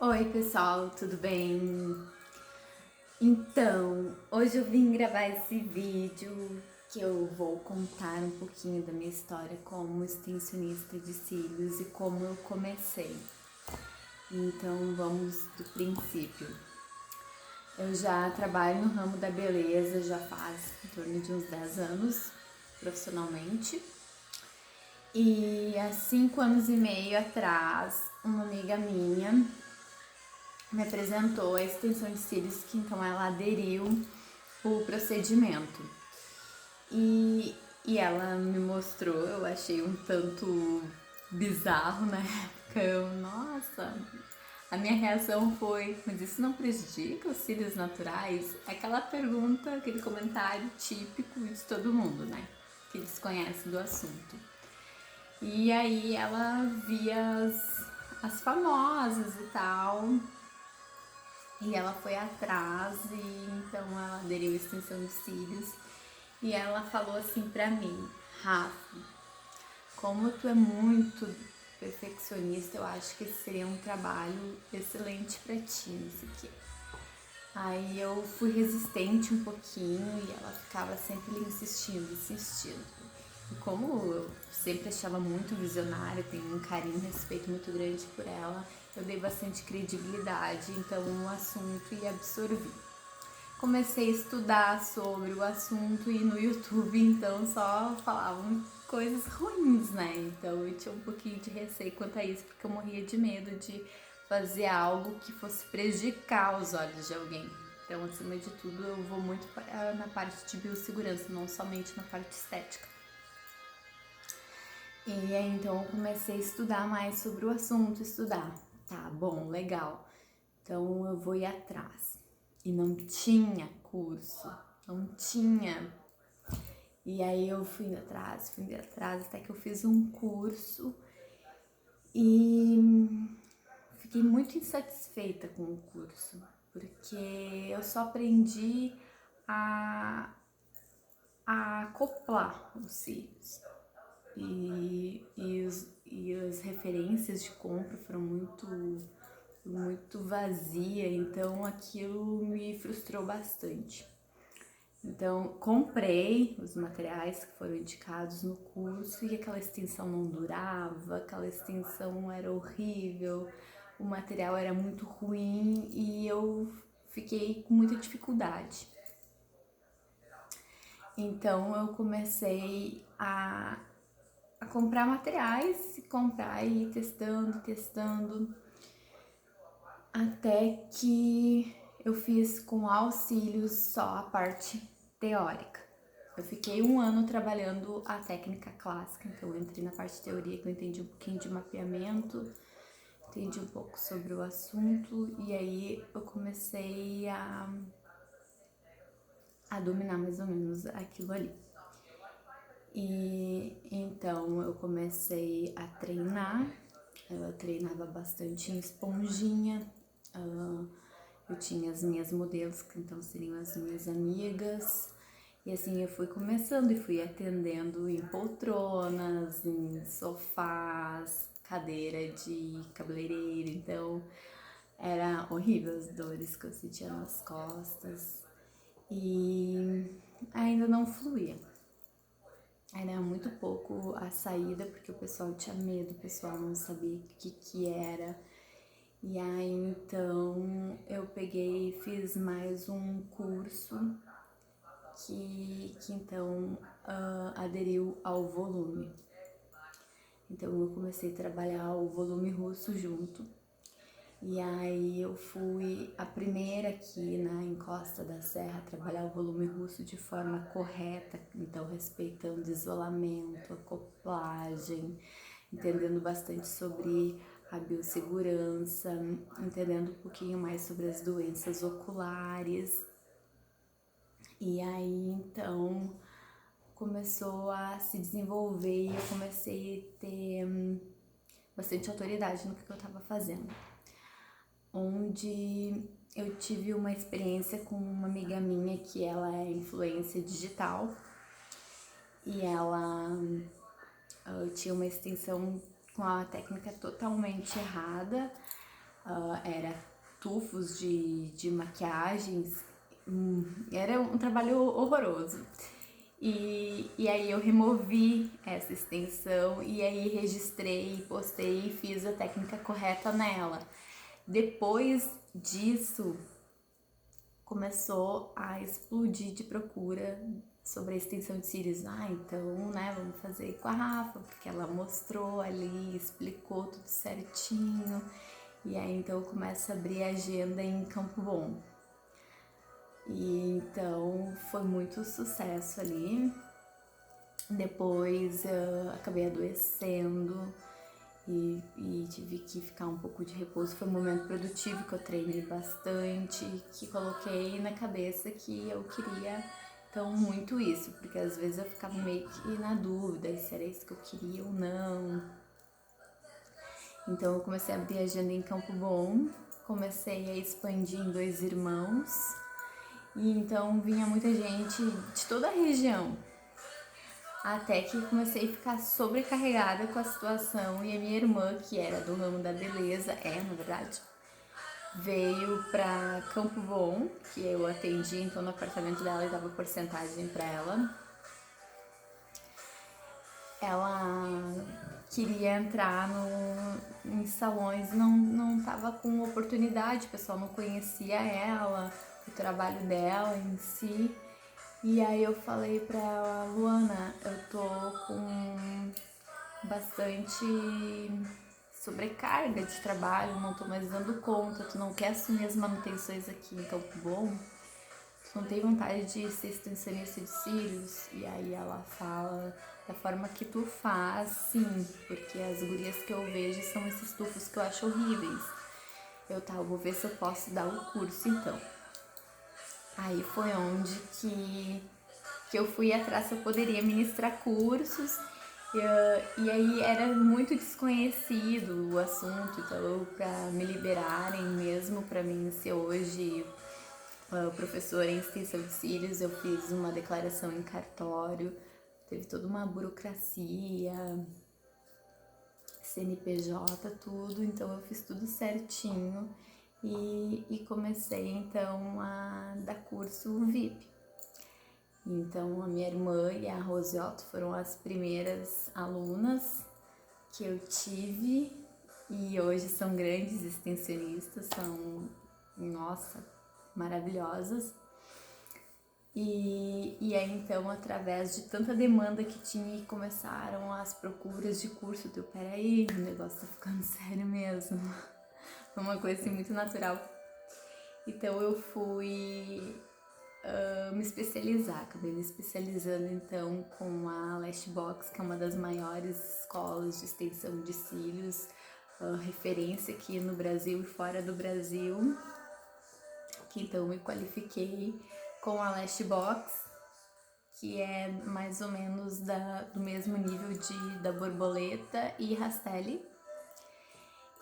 Oi pessoal, tudo bem? Então, hoje eu vim gravar esse vídeo que eu vou contar um pouquinho da minha história como extensionista de cílios e como eu comecei. Então, vamos do princípio. Eu já trabalho no ramo da beleza já faz em torno de uns 10 anos, profissionalmente. E há 5 anos e meio atrás, uma amiga minha me apresentou a extensão de cílios, que então ela aderiu o procedimento. E ela me mostrou, eu achei um tanto bizarro na época. Nossa, a minha reação foi, mas isso não prejudica os cílios naturais? Aquela pergunta, aquele comentário típico de todo mundo, né? Que desconhece do assunto. E aí ela via as famosas e tal. E ela foi atrás e então ela aderiu à extensão de cílios. E ela falou assim pra mim: Rafa, como tu é muito perfeccionista, eu acho que esse seria um trabalho excelente pra ti, não sei o quê. Aí eu fui resistente um pouquinho e ela ficava sempre insistindo, insistindo. E como eu sempre achava muito visionária, tenho um carinho e respeito muito grande por ela, eu dei bastante credibilidade, então o assunto e absorvi. Comecei a estudar sobre o assunto e no YouTube então só falavam coisas ruins, né? Então eu tinha um pouquinho de receio quanto a isso, porque eu morria de medo de fazer algo que fosse prejudicar os olhos de alguém. Então, acima de tudo, eu vou muito na parte de biossegurança, não somente na parte estética. E aí, então, eu comecei a estudar mais sobre o assunto, estudar. Tá, bom, legal. Então, eu vou ir atrás. E não tinha curso, não tinha. E aí, eu fui atrás, até que eu fiz um curso e fiquei muito insatisfeita com o curso, porque eu só aprendi a, a acoplar os cílios. E as referências de compra foram muito vazia, então aquilo me frustrou bastante. Então, comprei os materiais que foram indicados no curso e aquela extensão não durava, aquela extensão era horrível, o material era muito ruim e eu fiquei com muita dificuldade. Então, eu comecei a comprar materiais, comprar e ir testando, até que eu fiz com auxílios só a parte teórica. Eu fiquei um ano trabalhando a técnica clássica, então eu entrei na parte de teoria, que eu entendi um pouquinho de mapeamento, entendi um pouco sobre o assunto, e aí eu comecei a dominar mais ou menos aquilo ali. E então eu comecei a treinar, eu treinava bastante em esponjinha, eu tinha as minhas modelos, que então seriam as minhas amigas, e assim eu fui começando e fui atendendo em poltronas, em sofás, cadeira de cabeleireiro, então era horrível as dores que eu sentia nas costas e ainda não fluía. Era muito pouco a saída, porque o pessoal tinha medo, o pessoal não sabia o que era. E aí, então, eu peguei e fiz mais um curso que então aderiu ao volume. Então, eu comecei a trabalhar o volume russo junto. E aí eu fui a primeira aqui na Encosta da Serra a trabalhar o volume russo de forma correta, então respeitando isolamento, acoplagem, entendendo bastante sobre a biossegurança, entendendo um pouquinho mais sobre as doenças oculares. E aí então começou a se desenvolver e eu comecei a ter bastante autoridade no que eu estava fazendo. Onde eu tive uma experiência com uma amiga minha que ela é influência digital e ela tinha uma extensão com a técnica totalmente errada, era tufos de maquiagens, era um trabalho horroroso. E aí eu removi essa extensão e aí registrei, postei e fiz a técnica correta nela. Depois disso, começou a explodir de procura sobre a extensão de cílios. Então, né, vamos fazer com a Rafa, porque ela mostrou ali, explicou tudo certinho. E aí, então, eu começo a abrir a agenda em Campo Bom. E então, foi muito sucesso ali. Depois, acabei adoecendo e tive que ficar um pouco de repouso. Foi um momento produtivo que eu treinei bastante, que coloquei na cabeça que eu queria então muito isso, porque às vezes eu ficava meio que na dúvida se era isso que eu queria ou não. Então eu comecei a abrir a agenda em Campo Bom, comecei a expandir em Dois Irmãos, e então vinha muita gente de toda a região. Até que comecei a ficar sobrecarregada com a situação e a minha irmã, que era do ramo da beleza, na verdade, veio pra Campo Bom, que eu atendi então no apartamento dela e dava porcentagem pra ela. Ela queria entrar em salões, não tava com oportunidade, o pessoal não conhecia ela, o trabalho dela em si. E aí eu falei pra ela, Luana, eu tô com bastante sobrecarga de trabalho, não tô mais dando conta, tu não quer assumir as manutenções aqui em Campo Bom? Tu não tem vontade de ser extensionista de cílios? E aí ela fala, da forma que tu faz, sim, porque as gurias que eu vejo são esses tufos que eu acho horríveis. Eu vou ver se eu posso dar o curso então. Aí foi onde que eu fui atrás se eu poderia ministrar cursos, e aí era muito desconhecido o assunto, então para me liberarem mesmo, para mim ser hoje professora em extensão de cílios, eu fiz uma declaração em cartório, teve toda uma burocracia, CNPJ, tudo, então eu fiz tudo certinho e comecei então a dar curso VIP. Então a minha irmã e a Rosiotto foram as primeiras alunas que eu tive e hoje são grandes extensionistas, são, nossa, maravilhosas. E aí então, através de tanta demanda que tinha, começaram as procuras de curso. Peraí, o negócio tá ficando sério mesmo. Foi uma coisa assim muito natural. Então eu fui me especializar, acabei me especializando então com a Lashbox, que é uma das maiores escolas de extensão de cílios, referência aqui no Brasil e fora do Brasil, que então me qualifiquei com a Lashbox, que é mais ou menos do mesmo nível da Borboleta e Rastelli.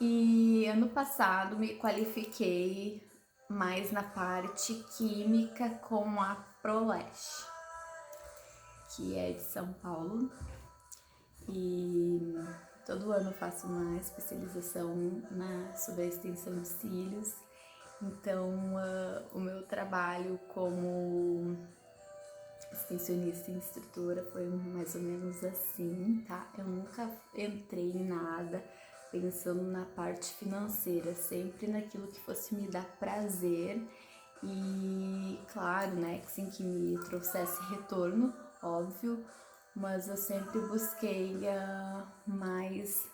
E ano passado me qualifiquei mais na parte química com a Prolash, que é de São Paulo. E todo ano faço uma especialização sobre a extensão de cílios. Então, o meu trabalho como extensionista e instrutora foi mais ou menos assim, tá? Eu nunca entrei em nada pensando na parte financeira, sempre naquilo que fosse me dar prazer e, claro, né, que sim, que me trouxesse retorno, óbvio, mas eu sempre busquei mais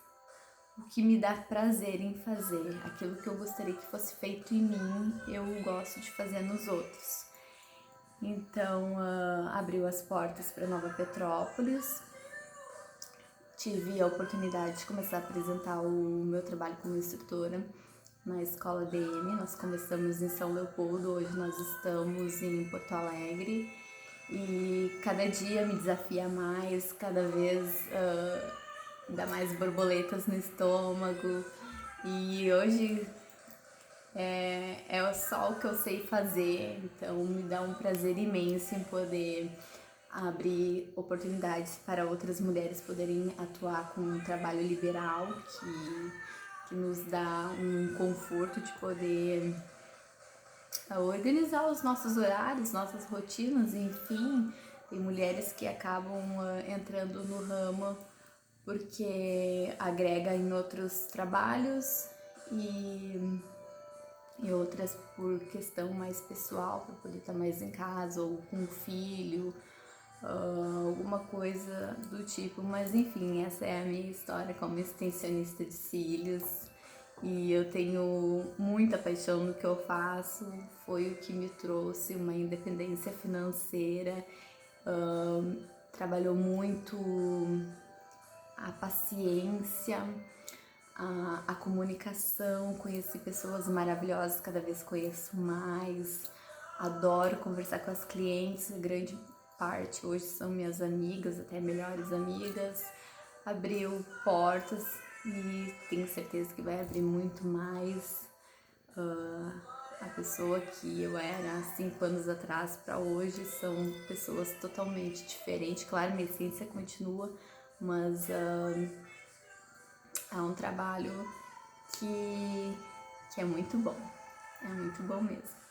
o que me dá prazer em fazer, aquilo que eu gostaria que fosse feito em mim, eu gosto de fazer nos outros. Então, abriu as portas para Nova Petrópolis. Tive a oportunidade de começar a apresentar o meu trabalho como instrutora na escola DM. Nós começamos em São Leopoldo, hoje nós estamos em Porto Alegre. E cada dia me desafia mais, cada vez dá mais borboletas no estômago. E hoje é só o que eu sei fazer, então me dá um prazer imenso em poder abrir oportunidades para outras mulheres poderem atuar com um trabalho liberal, que que nos dá um conforto de poder organizar os nossos horários, nossas rotinas, enfim. Tem mulheres que acabam entrando no ramo porque agrega em outros trabalhos e outras por questão mais pessoal, para poder estar mais em casa ou com o filho, alguma coisa do tipo. Mas enfim, essa é a minha história como extensionista de cílios e eu tenho muita paixão no que eu faço. Foi o que me trouxe uma independência financeira, trabalhou muito a paciência, a comunicação. Conheci pessoas maravilhosas, cada vez conheço mais, adoro conversar com as clientes, a grande parte hoje são minhas amigas, até melhores amigas. Abriu portas e tenho certeza que vai abrir muito mais. A pessoa que eu era há 5 anos atrás para hoje são pessoas totalmente diferentes. Claro, minha essência continua, mas é um trabalho que é muito bom mesmo.